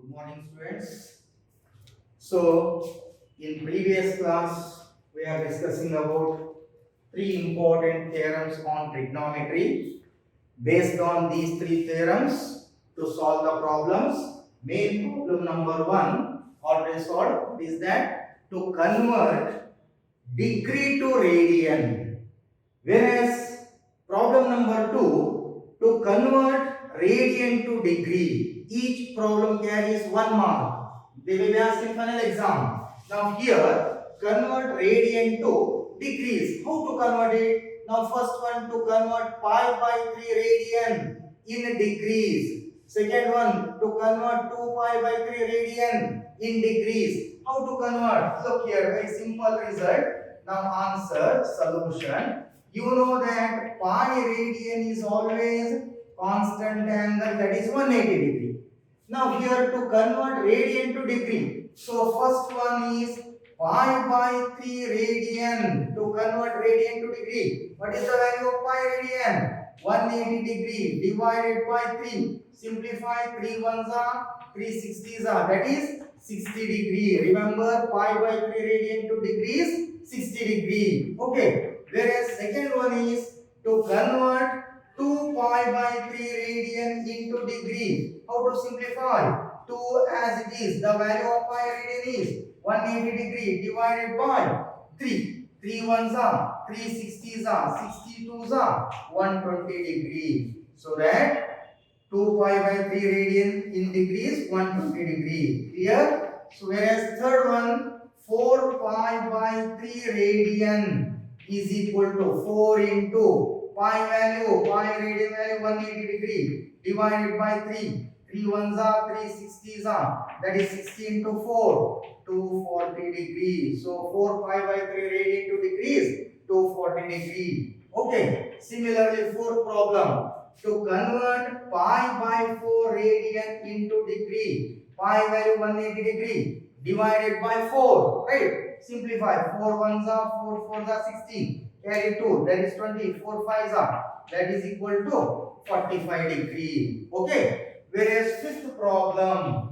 Good morning, students. So, in previous class, we are discussing about three important theorems on trigonometry. Based on these three theorems, to solve the problems, main problem number one already solved is that to convert degree to radian. Whereas problem number two, to convert radian to degree, each problem carries 1 mark. They will be asked in final exam. Now here, convert radian to degrees. How to convert it? Now first one, to convert pi by 3 radian in degrees. Second one, to convert 2 pi by 3 radian in degrees. How to convert? Look here, very simple result. Now answer, solution. You know that pi radian is always constant angle, that is 180 degree. Now here to convert radian to degree. So first one is pi by 3 radian. To convert radian to degree, what is the value of pi radian? 180 degree divided by 3. Simplify, 3 ones are 3 60s are, that is 60 degree. Remember, pi by 3 radian to degrees 60 degree. Okay. Whereas second one is to convert 2 pi by 3 radian into degree. How to simplify? 2 as it is. The value of pi radian is 180 degree divided by 3. 3 ones are 3 60s are 62s are 120 degree. So that 2 pi by 3 radian in degrees 120 degree. Clear? So whereas third one, 4 pi by 3 radian is equal to 4 into pi radian value 180 degree divided by 3. 3 ones are 3 60s are, that is 60 into 4, 240 degree. So 4 pi by 3 radian to degrees 240 degree. Okay. Similarly, fourth problem, to convert pi by 4 radian into degree, pi value 180 degree divided by 4, right? Simplify, 4 ones are 4 fours are 16, carry 2, that is 20, 4 fives are, that is equal to 45 degree. Okay. Whereas fifth problem,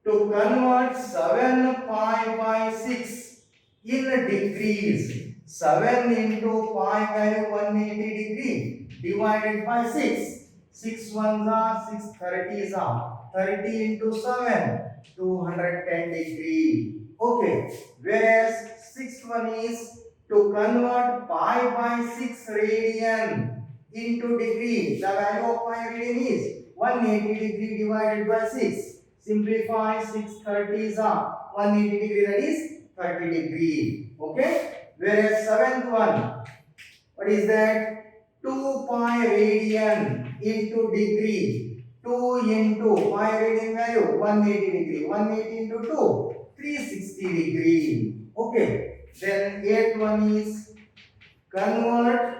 to convert 7 pi by 6 in degrees, 7 into pi value 180 degree divided by 6. 6 ones are 6 30s are, 30 into 7, 210 degree. Okay. Whereas sixth one is to convert pi by 6 radian into degree. The value of pi radian is 180 degree divided by 6. Simplify, 6 30s are 180 degree, that is 30 degree. Okay. Whereas seventh one, what is that? 2 pi radian into degree. 2 into pi radian value 180 degree. 180 into 2, 360 degree. Okay. Then eighth one is convert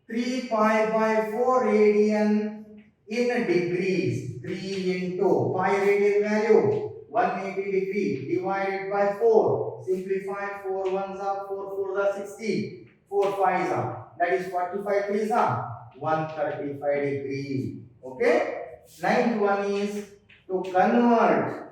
3 pi by 4 radian in degrees. 3 into pi radian value 180 degree divided by 4. Simplify, 4 ones are 4 fours are 60, 4 fives are, that is 45 threes are 135 degree. Okay. Ninth one is to convert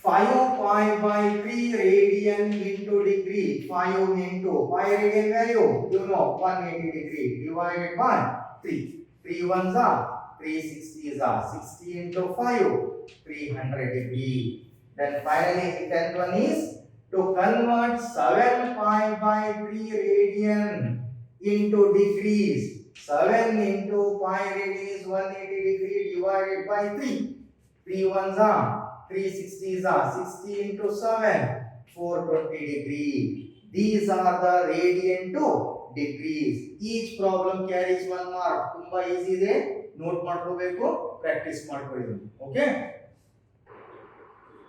5 pi by 3 radian into degree. 5 into pi radian value, you know, 180 degree divided by 3. 3 ones are 3 60s are, 60 into 5, 300 degree. Then finally, 10th one is to convert 7 pi by 3 radian into degrees. 7 into pi radian is 180 degree divided by 3. 3 ones are 3 60s are, 60 into 7, 420 degree. These are the radian to degrees. Each problem carries 1 mark. ತುಂಬಾ easy ಇದೆ, note ಮಾಡ್ಕೋಬೇಕು, practice ಮಾಡ್ಕೊಳ್ಳಿ. Okay.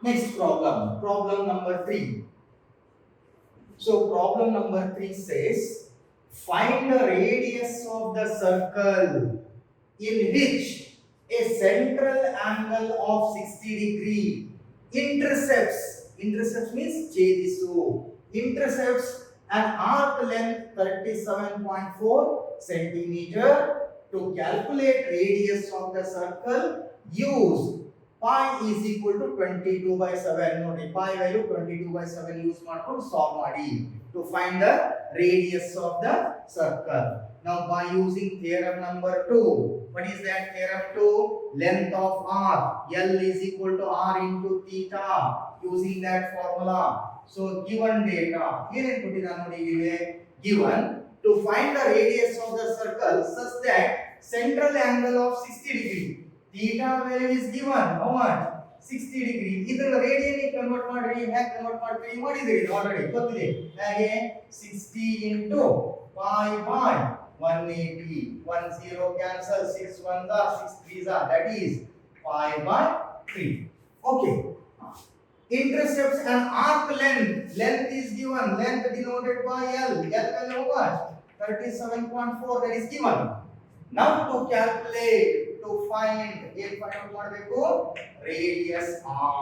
Next problem, problem number 3. So problem number 3 says, find the radius of the circle in which a central angle of 60 degree intercepts means ಛೇದಿಸು, intercepts an arc length 37.4 centimeter. To calculate radius of the circle, use pi is equal to 22 by 7 ನೋಡಿ pi value 22 by 7 use ಮಾಡ್ಕೊಂಡು solve ಮಾಡಿ to find the radius of the circle. Now by using theorem number 2, what is that theorem 2? Length of r, L is equal to r into theta, using that formula. So given data ಏನೇನು ಕೊಟ್ಟಿದ್ದಾರೆ ನೋಡಿ ಇಲ್ಲಿ given to find the radius of the circle such that central angle of 60 degree, theta value is given how much 60 degree. ಇದರ radian convert ಮಾಡ್ರಿ, ಹೇಗೆ convert ಮಾಡ್ತೀರಿ ಮಾಡಿದಿರಿ already ಗೊತ್ತಿದೆ. ಹೇಗೆ 60 into pi by 180, 10 cancel, 6 1s are 6 3s are, that is pi by 3. Okay, intercepts an arc length, length is given, length denoted by L, L value what 37.4, that is given. Now to calculate, to find ಏನು find out ಮಾಡಬೇಕು radius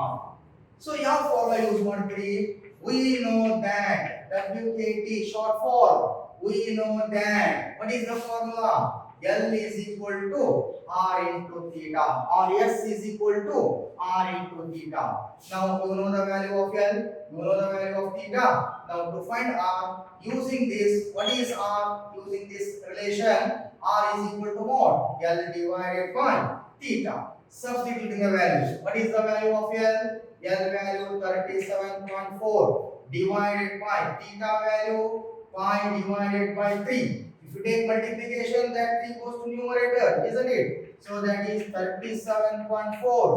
r. So ಯಾವ formula use ಮಾಡ್ತೀರಿ? We know that WKT short for, we know that what is the formula? L is equal to r into theta, or S is equal to r into theta. Now you know the value of L, you know the value of theta. Now to find r, using this, what is r? Using this relation, r is equal to what? L divided by theta. Substituting the values. What is the value of L? L value 37.4 divided by theta value pi divided by 3. If you take multiplication, that 3 goes to numerator, isn't it? So that is 37.4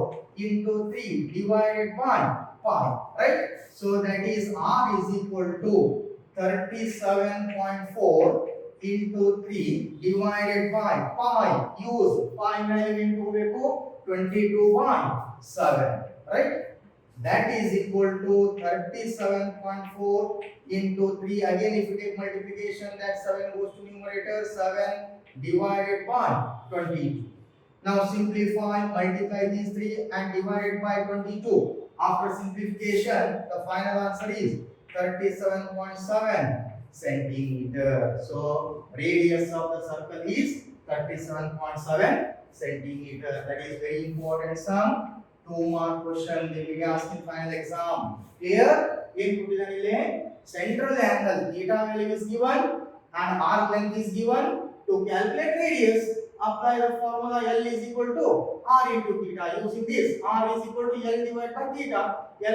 into 3 divided by pi, right? So that is r is equal to 37.4 into 3 divided by pi. Use pi value into 22 by 7, right? That is equal to 37.4 into 3. Again, if you take multiplication, that 7 goes to numerator, 7 divided by 22. Now simplify, multiply these 3 and divide it by 22. After simplification, the final answer is 37.7 centimeter. So radius of the circle is 37.7 centimeter. That is very important sum. 2 mark question they will be asked in final exam. Here in putidane central angle theta value is given and arc length is given. To calculate radius, apply the formula L is equal to r into theta. Using this, r is equal to L divided by theta.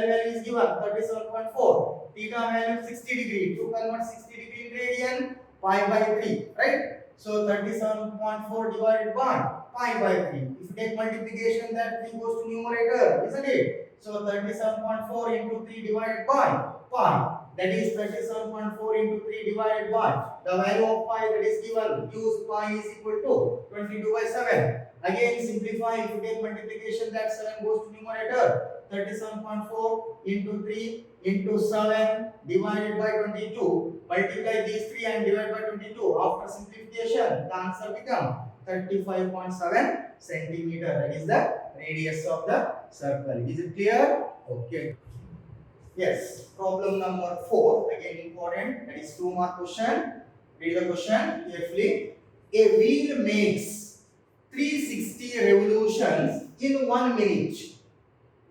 L value is given 37.4, theta value 60 degree. To convert 60 degree in radian, pi by 3, right? So 37.4 divided by pi by 3. If you take multiplication, that 3 goes to numerator, isn't it? So 37.4 into 3 divided by pi. That is 37.4 into 3 divided by the value of pi that is given. Use pi is equal to 22 by 7. Again simplify. If you take multiplication, that 7 goes to numerator. 37.4 into 3 into 7 divided by 22. Multiply these 3 and divide by 22. After simplification, the answer becomes 35.7 centimeter. That is the radius of the circle. Is it clear? Okay. Yes. Problem number 4. Again important. That is 2 mark question. Read the question carefully. A wheel makes 360 revolutions in 1 minute.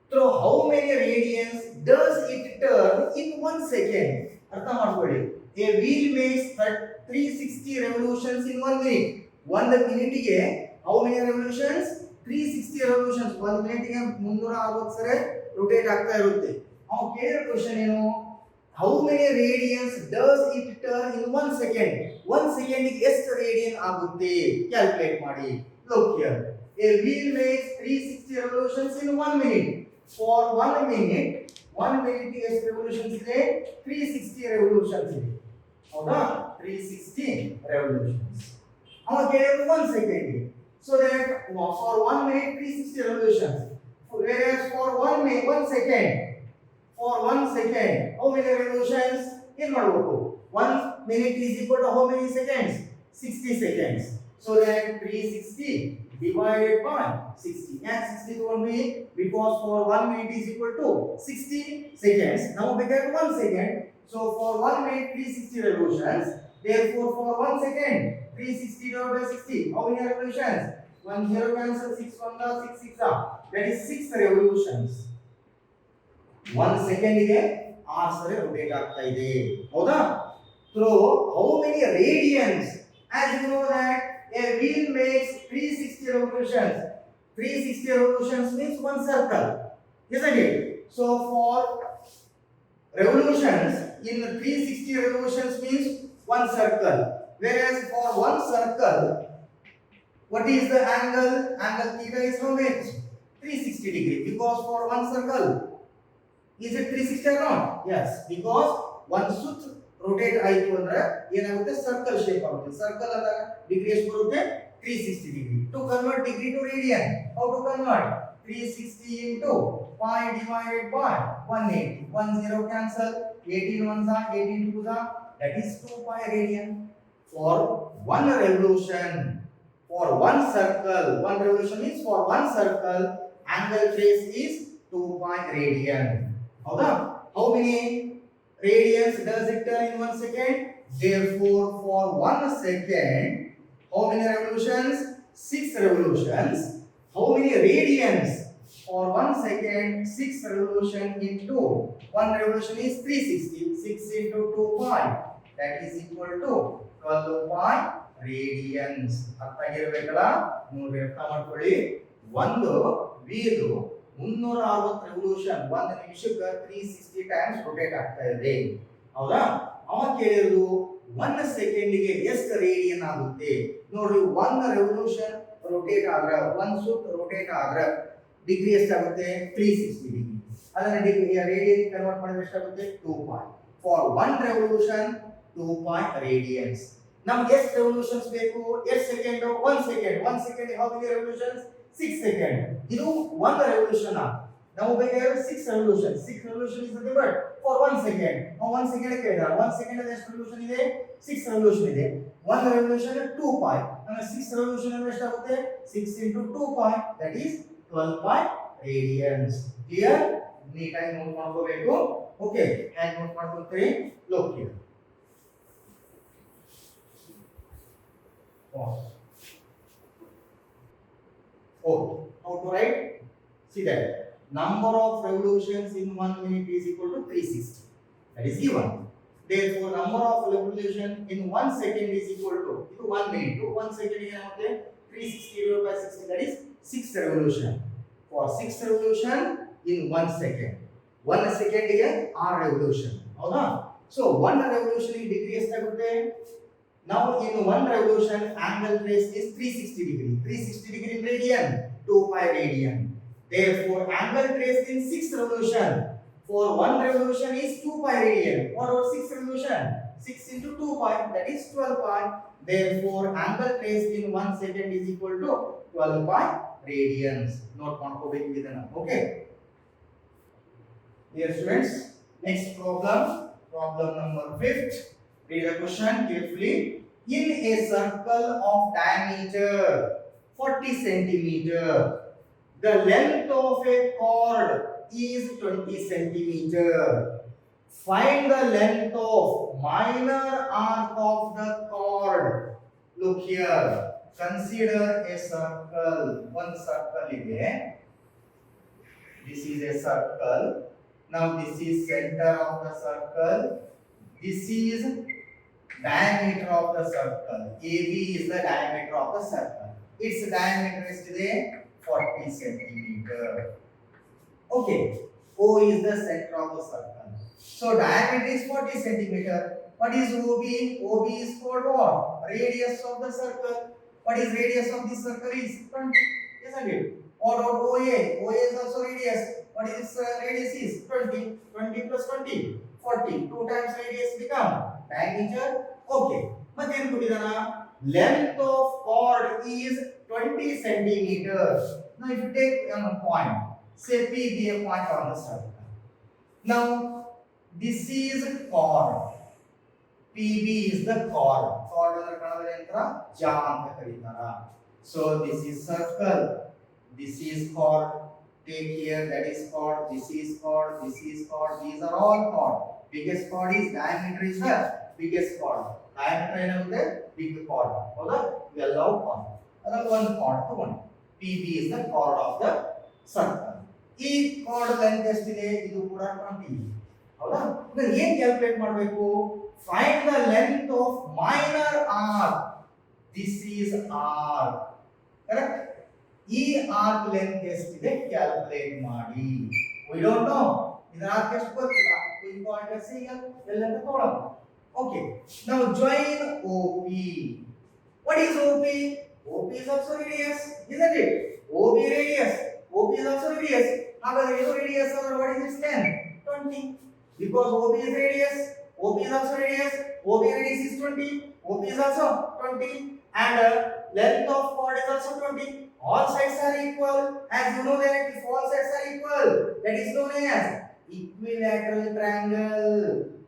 Through how many radians does it turn in 1 second? ಅರ್ಥ ಮಾಡ್ಕೊಳ್ಳಿ. A wheel makes 360 revolutions in 1 minute. 1 ಮಿನಿಟ್ಗೆ how many revolutions? 360 revolutions. 1 ಮಿನಿಟ್ಗೆ 360 ಸರಿ rotate ಆಗ್ತಾ ಇರುತ್ತೆ. ನಾವು ಕೇಳಿದ question ಏನು? How many radians does it turn in 1 second? 1 second ಗೆ ಎಷ್ಟು ರೇಡಿಯನ್ ಆಗುತ್ತೆ ಕ್ಯಾಲ್ಕುಲೇಟ್ ಮಾಡಿ. Look here. A wheel makes 360 revolutions in 1 minute. For 1 minute, 1 minute ಎಷ್ಟು revolutions ಇದೆ? 360 revolutions ಇದೆ. ಹೌದಾ? 360 revolutions. ಅವಾಗ ಕೇಳಿದ್ರು 1 second ಗೆ. So that for 1 minute 360 revolutions. Whereas for 1 second, for 1 second, how many revolutions? ಏನು ಮಾಡಬೇಕು? 1 minute is equal to how many seconds? 60 seconds. So that 360 divided by 60. And 60 only because for 1 minute is equal to 60 seconds. Now we get 1 second. So for 1 minute 360 revolutions. Therefore for 1 second 360 divided by 60. How many revolutions? 1 0 cancel, 6 1 6 6 that is 6 revolutions. 1 second ಗೆ 6 ಸರಿ rotate ಆಗ್ತಾ ಇದೆ ಹೌದಾ. through how many radians? As you know that a wheel makes 360 revolutions. 360 revolutions means one circle, isn't it? So for revolutions in 360 revolutions means one circle, whereas for one circle what is the angle? Angle theta is how much? 360 degree, because for one circle is it 360 or not? Yes, because one suit rotate ಆಯಿತು ಅಂದ್ರೆ ಏನಾಗುತ್ತೆ circle shape ಆಗುತ್ತೆ. Circle ಅಂದಾಗ degree ಎಷ್ಟು ಬರುತ್ತೆ? 360 degree. To convert degree to radian, how to convert? 360 into pi divided by 180. 1 0 cancel, 18 ones are 18 twos are, that is 2 pi radian. For one revolution, for one circle, one revolution means for one circle angle trace is 2 pi radian. How many radians does it turn in 1 second? Therefore for 1 second how many revolutions? 6 revolutions. How many radians? For 1 second 6 revolution into 1 revolution is 360. 6 into 2 pi, that is equal to 12 pi radians. ಅರ್ಥ ಆಗಿರಬೇಕಲ್ಲ? ನೋಡಿ ಅರ್ಥ ಮಾಡ್ಕೊಳ್ಳಿ. ಒಂದು wheel 360 revolution 1 ನಿಮಿಷಕ್ಕೆ 360 times rotate ಆಗ್ತಾ ಇದೆ ಹೌದಾ. ಅವಾಗ ಕೇಳಿದ್ರು 1 ಸೆಕೆಂಡಿಗೆ ಎಷ್ಟು ರೇಡಿಯನ್ ಆಗುತ್ತೆ ನೋಡ್ರಿ. 1 ರೆವಲ್ಯೂಷನ್ ರೊಟೇಟ್ ಆದ್ರೆ 1 ಸುತ್ ರೊಟೇಟ್ ಆದ್ರೆ ಡಿಗ್ರಿ ಎಷ್ಟಾಗುತ್ತೆ? 360 ಡಿಗ್ರಿ. ಅದನ್ನ ಡಿಗ್ರಿ ರೇಡಿಯನ್ ಕನ್ವರ್ಟ್ ಮಾಡಿದ್ರೆ ಎಷ್ಟಾಗುತ್ತೆ? 2 pi. For 1 revolution 2 pi radiance. ನಮಗೆ ಎಷ್ಟು ರೆವಲ್ಯೂಷನ್ಸ್ ಬೇಕು? ಎಷ್ಟು second? 1 second. 1 second how many revolutions? 6 second. ಇದು 1 ರೆವಲ್ಯೂಷನ್ ನಾವು ಬೇಕಾಗಿರೋದು 6 revolution. 6 revolution is nothing but for 1 second. ನಾವು 1 ಸೆಕೆಂಡ್ ಕೇಳಿದ್ರೆ 1 ಸೆಕೆಂಡ್ ಅಲ್ಲಿ ಎಷ್ಟು ರೆವಲ್ಯೂಷನ್ ಇದೆ? 6 ರೆವಲ್ಯೂಷನ್ ಇದೆ. 1 ರೆವಲ್ಯೂಷನ್ 2 pi. ಅಂದ್ರೆ 6 ರೆವಲ್ಯೂಷನ್ ಅಂದ್ರೆ ಎಷ್ಟಾಗುತ್ತೆ? 6 into 2 pi, that is 12 pi radians. Clear? ನೀಟಾಗಿ ನೋಟ್ ಮಾಡ್ಕೋಬೇಕು. ಓಕೆ, ಹೇಗೆ ನೋಟ್ ಮಾಡ್ಕೊಳ್ತೀರಿ? Look here. How to write? See that number of revolutions in 1 minute is equal to 360. That is given. Therefore, number of revolution in 1 second is equal to 1 minute. 1 second is 360 divided by 60. That is 6 revolution. For 6 revolution in 1 second. 1 second is 6 revolution. ಹೌದಾ? So 1 revolution in degree ಎಷ್ಟಾಗುತ್ತೆ? Now in 1 revolution angle trace is 360 degree. 360 degree in radian, 2 pi radian. Therefore angle trace in 6 revolution for 1 revolution is 2 pi radian. What about 6 revolution? 6 into 2 pi, that is 12 pi. Therefore angle trace in 1 second is equal to 12 pi radians. Note ಮಾಡ್ಕೋಬೇಕು ಇದನ್ನ. Okay, dear students, next problem number 5. Read the question carefully. In a circle of diameter 40 centimeter, the length of a chord is 20 centimeter. Find the length of minor arc of the chord. Look here. Consider a circle. One circle ಇದೆ. This is a circle. Now this is center of the circle. This is diameter of the circle. AB is the diameter of the circle. Its diameter is today 40 centimeter. Okay, O is the center of the circle. So diameter is 40 centimeter. What is OB? OB is called what? Radius of the circle. What is radius of this circle is 20, isn't it? What about OA? OA is also radius. What is radius is 20. 20 plus 20, 40. 2 times radius become diameter. Okay. But then length of chord is 20 centimeters. Now if you take a point, say P be a point on the circle. Now this is chord. PB is the chord. Chord ಅಂದ್ರೆ ಕನ್ನಡದಲ್ಲಿ ಎಂತರ ಜಾ ಅಂತ ಕರೀತಾರ. So this is circle. This is chord. Take here, that is chord. This is chord. This is chord. These are all chord. Biggest chord is diameter is the biggest chord. Diameter ಏನಾಗುತ್ತೆ? Big chord. ಹೌದಾ? ಇವೆಲ್ಲವೂ chord. ಅದರಲ್ಲಿ ಒಂದು card ತಗೊಂಡು PB is the chord of the circle. ಈ card length ಎಷ್ಟಿದೆ ಇದು ಕೂಡ 20 ಇದೆ ಹೌದಾ ಈಗ ಏನು ಕ್ಯಾಲ್ಕುಲೇಟ್ ಮಾಡಬೇಕು find the length of minor arc this is arc correct ಈ ಆರ್ಕ್ ಲೆಂತ್ ಎಷ್ಟಿದೆ ಕ್ಯಾಲ್ಕುಲೇಟ್ ಮಾಡಿ we don't know ಇದರ ಆರ್ಕ್ ಎಷ್ಟು ಗೊತ್ತಿಲ್ಲ ಇಂಪಾರ್ಟೆಂಟ್ ಸಿಂಗಲ್ ಎಲ್ಲ ತಗೊಳ್ಳೋಣ okay now join OP what is OP OP is also radius isn't it OB radius OB is also radius ಹಾಗಾದ್ರೆ ಇದು radius or what is its length 20 because OB is radius OB is also radius OB radius is 20 OB is also 20 and length of chord is also 20 all sides are equal as you know that if all sides are equal that is known as equilateral triangle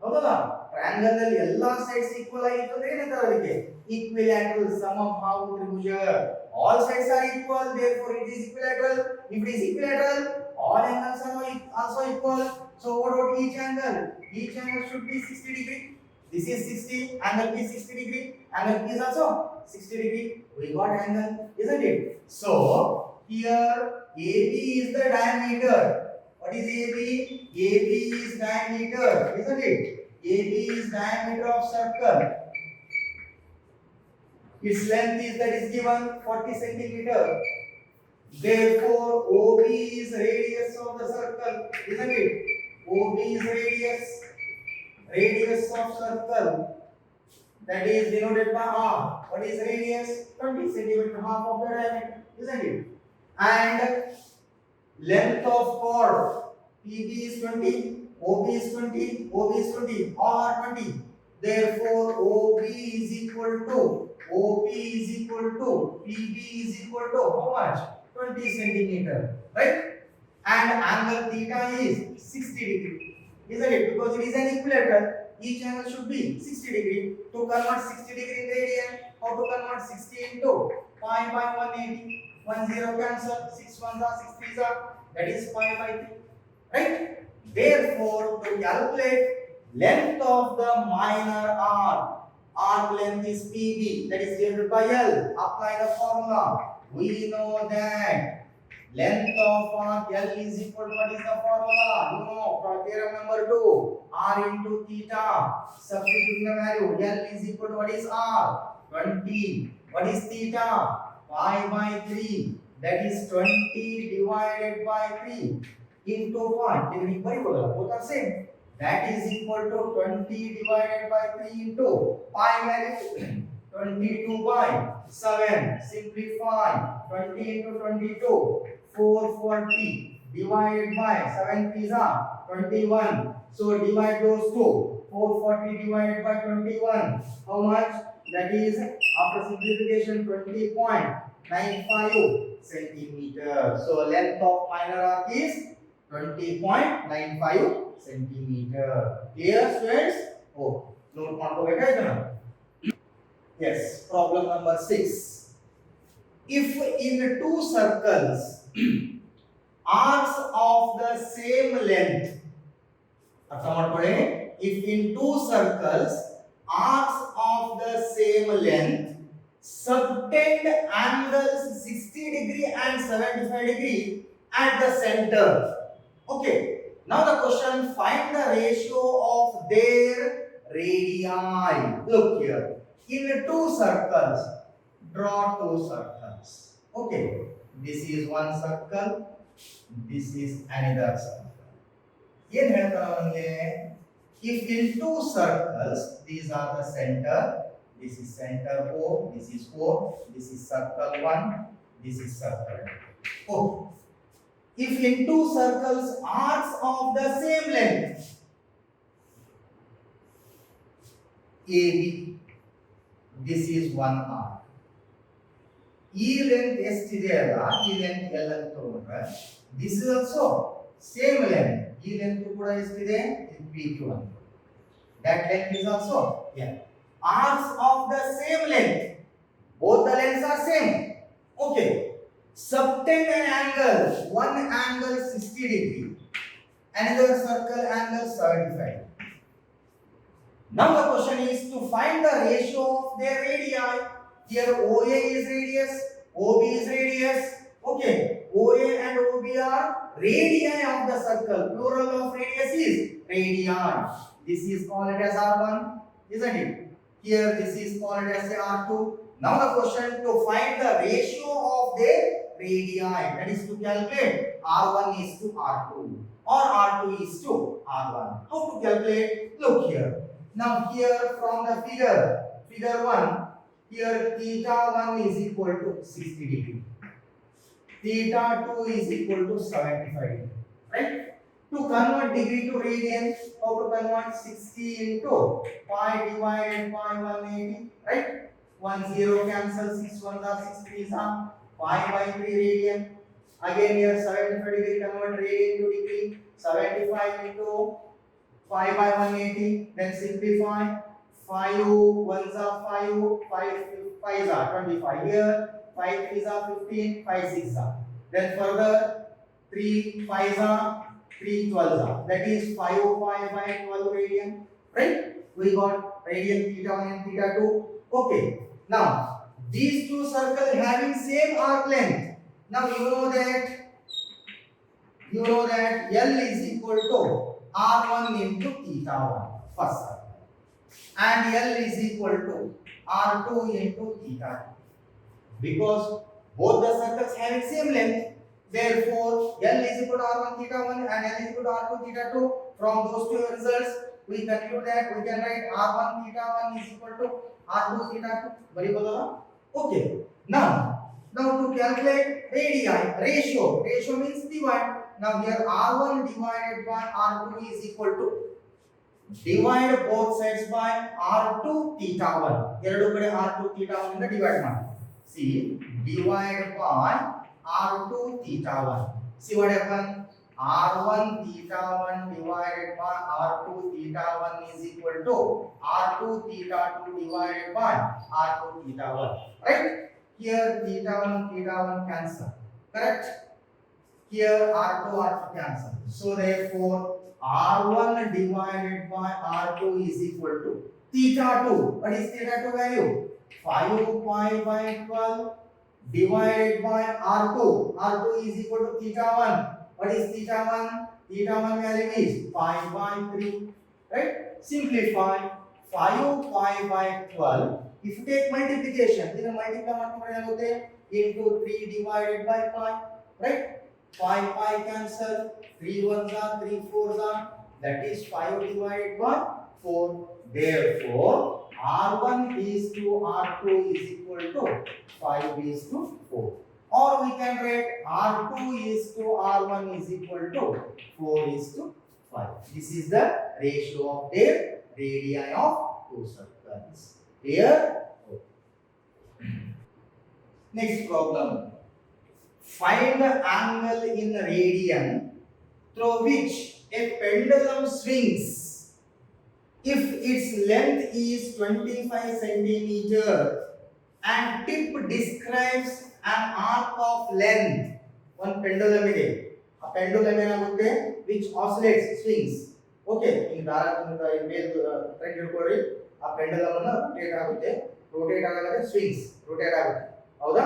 ಹೌದಾ triangle ನಲ್ಲಿ ಎಲ್ಲಾ sides equal ಆಗಿರ್ತದೆ ಏನಂತಾರೆ ಅದಕ್ಕೆ equilateral ಸಮಬಾಹು Tribhuja all sides are equal therefore it is equilateral if it is equilateral all angles are also equal so what about each angle should be 60 degree this is 60 angle B 60 degree angle B is also 60 degree we got angle isn't it so here AB is the diameter what is AB AB is diameter isn't it AB is diameter of circle its length is that is given 40 centimeter therefore OB is radius of the circle isn't it OB is radius of circle that is denoted by R what is radius 20 centimeter half of the diameter isn't it and length of chord PB is 20 OB is 20 OB is 20 all are 20 therefore OB is equal to PB is equal to how much 20 centimeter right and angle theta is 60 degree isn't it because it is an equilateral each angle should be 60 degree to convert 60 degree in radian how to convert 60 into pi by 180 10 cancel 6 ones are 6 threes are that is pi by 3 right therefore to calculate length of the minor arc length is PB that is divided by L apply the formula we know that length of arc L is equal to what is the formula you know for theorem number 2 R into theta substituting the value L is equal to what is R 20 what is theta pi by 3 that is 20 divided by 3 into pi dividing by both are same that is equal to 20 divided by 3 into pi value 22 by 7 simplify 20 into 22 440 divided by 7 3s are 21 so divide those two 440 divided by 21 how much that is after simplification 20.95 centimeter so length of minor arc is 20.95 centimeter clear students oh note ಮಾಡ್ಕೋಬೇಕಾಯ್ತು ನಾವು yes problem number 6 if in two circles arcs of the same length ಅರ್ಥ ಮಾಡ್ಕೊಳ್ಳಿ if in two circles arcs of the same length subtend angles 60 degree and 75 degree at the center okay now the question find the ratio of their radii look here in two circles draw two circles okay this is one circle this is another circle ಏನು ಹೇಳ್ತಾರೆ ಅವನಿಗೆ if in two circles these are the center this is center O this is O this is circle 1 this is circle 2 oh if in two circles arcs of the same length AB this is one arc ಈ length ಎಷ್ಟಿದೆ ಅಲ್ಲ ಈ length ಎಲ್ಲ ತಗೊಂಡ್ರೆ this is also same length ಈ length ಕೂಡ ಎಷ್ಟಿದೆ PQ ಅಂತ that length is also yeah arcs of the same length both the lengths are same okay subtend an angle one angle 60 degree another circle angle 75 now the question is to find the ratio of their radii here OA is radius OB is radius. Okay, OA and OB are radii of the circle. Plural of radius is radii. This is called as R1, isn't it? Here this is called as R2. Now the question to find the ratio of their radii, that is to calculate R1 is to R2 or R2 is to R1. How to calculate? Look here. Now here from the figure 1, here theta 1 is equal to 60 degree. Theta 2 is equal to 75 degree. Right? To convert degree to radian, how to convert 60 into pi divided by 180, right? 1 0 cancel, 6 1 are 6 3 are pi by 3 radian. Again here 75 degree convert radian to degree, 75 into pi by 180, then simplify. 5 1s are 5, 5 5s are 25 here, 5 3s are 15, 5 6s are. Then further 3 5s are 3 12s are. That is 5 pi by 12 radian, right? We got radian theta 1 and theta 2. Okay. Now these two circles having same arc length. Now you know that L is equal to R1 into theta 1 first circle, and L is equal to R2 into theta 2. Because both the circles having same length, therefore L is equal to R1 theta 1 and L is equal to R2 theta 2. From those two results, we conclude that we can write R1 theta 1 is equal to R2 theta 2. Very well. Okay. Now to calculate ratio means divide. Now here R1 divided by R2 is equal to, divide both sides by R2 theta 1. ಎರಡು ಕಡೆ R2 theta 1 ಇಂದ divide ಮಾಡಿ. See, divide by R2 theta 1. See what happened? R1 theta 1 divided by R2 theta 1 is equal to R2 theta 2 divided by R2 theta 1. Right? Here theta 1 cancel. Correct? Here R2 cancel. So therefore R1 divided by R2 is equal to theta 2. What is theta 2 value? 5 pi by 12 divided by R2. R2 is equal to theta 1. What is theta 1? Theta 1 value is 5 by 3. Right? Simplify 5 pi by 12. If you take multiplication, then multiply into 3 divided by pi. Right? 5 pi cancel, 3 1s are, 3 4s are, that is 5 divided by 4. Therefore, R1 is to R2 is equal to 5 is to 4. Or we can write R2 is to R1 is equal to 4 is to 5. This is the ratio of their radii of two circles. Clear? Next problem. Find the angle in radian through which a pendulum swings if its length is 25 centimeter and tip describes an arc of length. One pendulum ide. A pendulum enagutte which oscillates, swings. Okay, in darakunda mail thread ಹಿಡ್ಕೊಳ್ಳಿ. ಆ pendulum ಅನ್ನು rotate ಆಗತ್ತೆ, swings, rotate ಆಗುತ್ತೆ. ಹೌದಾ?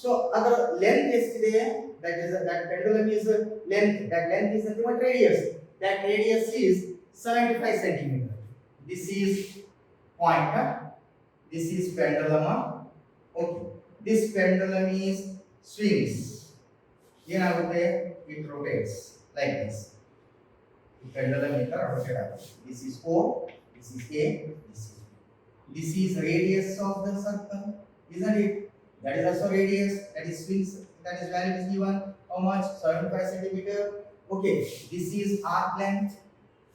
So other length ಎಷ್ಟಿದೆ? That pendulum is length. That length is nothing but radius. That radius is 75 centimeter. This is pointer. This is pendulum. Okay. This pendulum is swings. ಏನಾಗುತ್ತೆ? It rotates like this. The pendulum is rotates. This is O. This is A. This is radius of the circle, isn't it? That is also radius. That is swings. That is value is given. How much? 75 centimeter. Okay. This is arc length.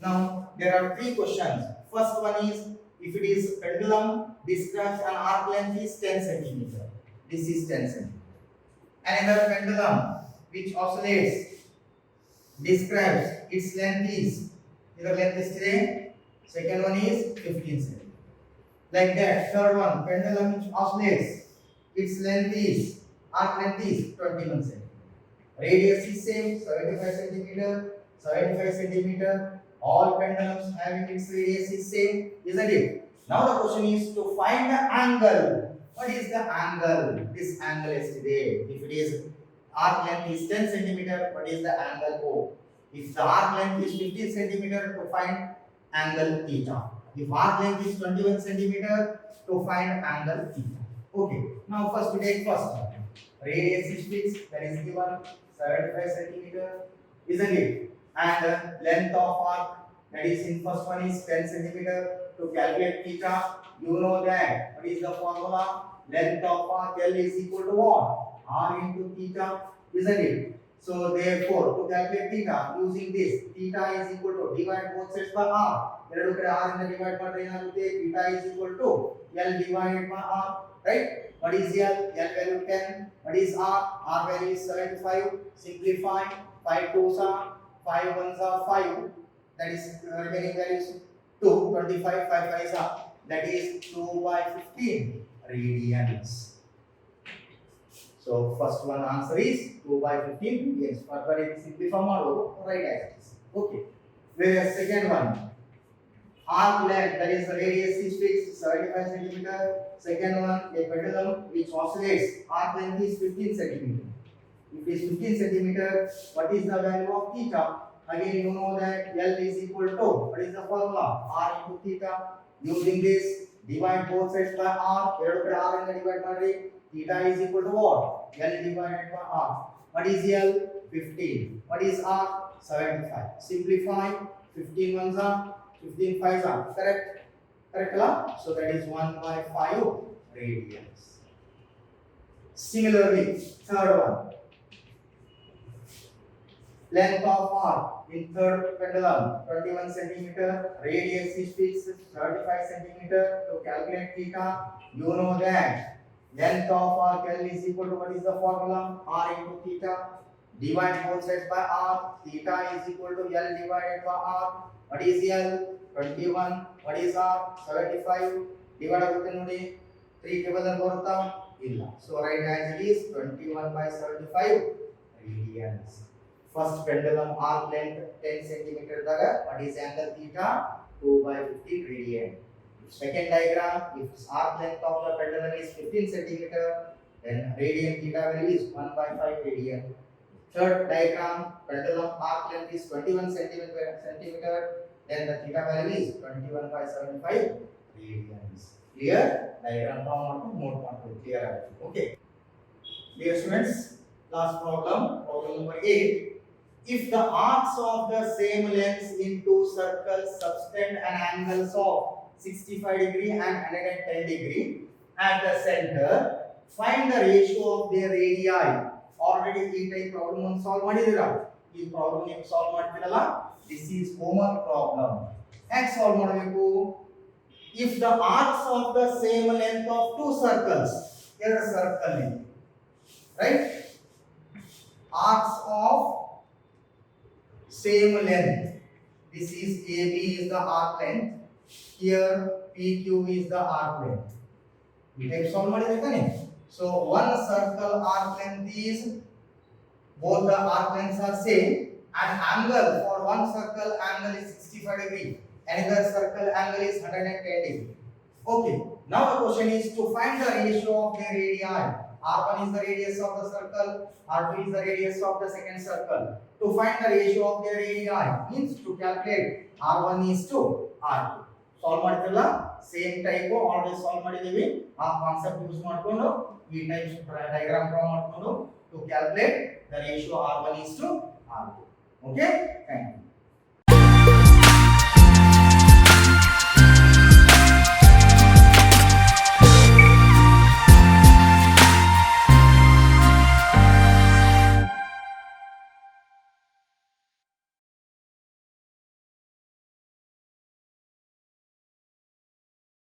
Now there are three questions. First one is, if it is pendulum describes an arc length is 10 centimeter. This is 10 centimeter. Another pendulum which oscillates describes its length is, either length is today. Second one is 15 centimeter. Like that. Third one, pendulum which oscillates, its length is, arc length is 21 centimeter. Radius is same, 75 centimeter, 75 centimeter. All pendulums having its radius is same, isn't it? Now the question is to find the angle what is the angle? This angle is today. If it is arc length is 10 centimeter, what is the angle O? If the arc length is 15 centimeter, to find angle theta. If arc length is 21 centimeter, to find angle theta. Okay. Now first we take first one. Radius is fixed, that is given 75 centimeter, isn't it? And length of arc, that is in first one is 10 centimeter. To calculate theta, you know that. What is the formula? Length of arc L is equal to what? R into theta, isn't it? So therefore, to calculate theta, using this, theta is equal to divide both sides by R. Here look at R in the divide by theta is equal to L divided by R, right? What is L? L value 10. What is R? R value is 75. Simplify. 5 2s are 5 1s are 5. That is remaining values 2. 25 5 5s are. That is 2 by 15 radians. So first one answer is 2 by 15 radians. Further it simplify model right as it is. Okay. Whereas second one, arc length, that is the radius is fixed 75 centimeter. Second one, a pendulum which oscillates, arc length is 15 centimeter. If it is 15 centimeter, what is the value of theta? Again, you know that L is equal to, what is the formula? R into theta. Using this, divide both sides by R. Here look at R in the divide by rate. Theta is equal to what? L divided by R. What is L? 15. What is R? 75. Simplify. 15 ones are 15 5s are. Correct? Correct, la? So that is 1 by 5 radians. Similarly, third one. Length of arc in third pendulum 21 centimeter. Radius is fixed 35 centimeter. To calculate theta, you know that length of arc L is equal to, what is the formula? R into theta. Divide both sides by R. Theta is equal to L divided by R. What is L? 21. What is R? 75. Divide ಆಗುತ್ತೆ ನೋಡಿ 3 table ಅಲ್ಲಿ ಬರುತ್ತಾ ಇಲ್ಲ. So write as it is 21 by 75 radians. First pendulum arc length 10 centimeter daga, what is angle theta? 2 by 15 radian. Second diagram, if arc length of the pendulum is 15 centimeter, then radian theta value is 1 by 5 radian. Third diagram, pendulum arc length is 21 centimeter, then the theta value is 21 by 75 radians. Clear? Diagram form note clear. Okay. Dear students, last problem number 8. If the arcs of the same length in two circles subtend an angles of 65 degree and 110 degree at the center, find the ratio of their radii. Already ಈ type problem ಅನ್ನು solve ಮಾಡಿದಿರಾ? ಈ problem ನೀವು solve ಮಾಡ್ತಿರಲ್ಲ, this is homework problem. ಹೇಗೆ solve ಮಾಡಬೇಕು? If the arcs of the same length of two circles, here a circle ಇದೆ, right? Arcs of same length. This is AB is the arc length. Here PQ is the arc length. We have solved ಮಾಡಿದ್ರೆ ತಾನೆ? So one circle arc length is, both the arc lengths are same, and angle for one circle angle is 65 degree. Another circle angle is 110 degree. Okay. Now the question is to find the ratio of their radii. R1 is the radius of the circle, R2 is the radius of the second circle. To find the ratio of their radii means to calculate R1 is to R2. Solve ಮಾಡ್ತಿರಲ್ಲ, same type already solve ಮಾಡಿದೀವಿ. ಆ concept use ಮಾಡ್ಕೊಂಡು ಈ type diagram draw ಮಾಡ್ಕೊಂಡು to calculate the ratio R1 is to R2. Okay? Thank you.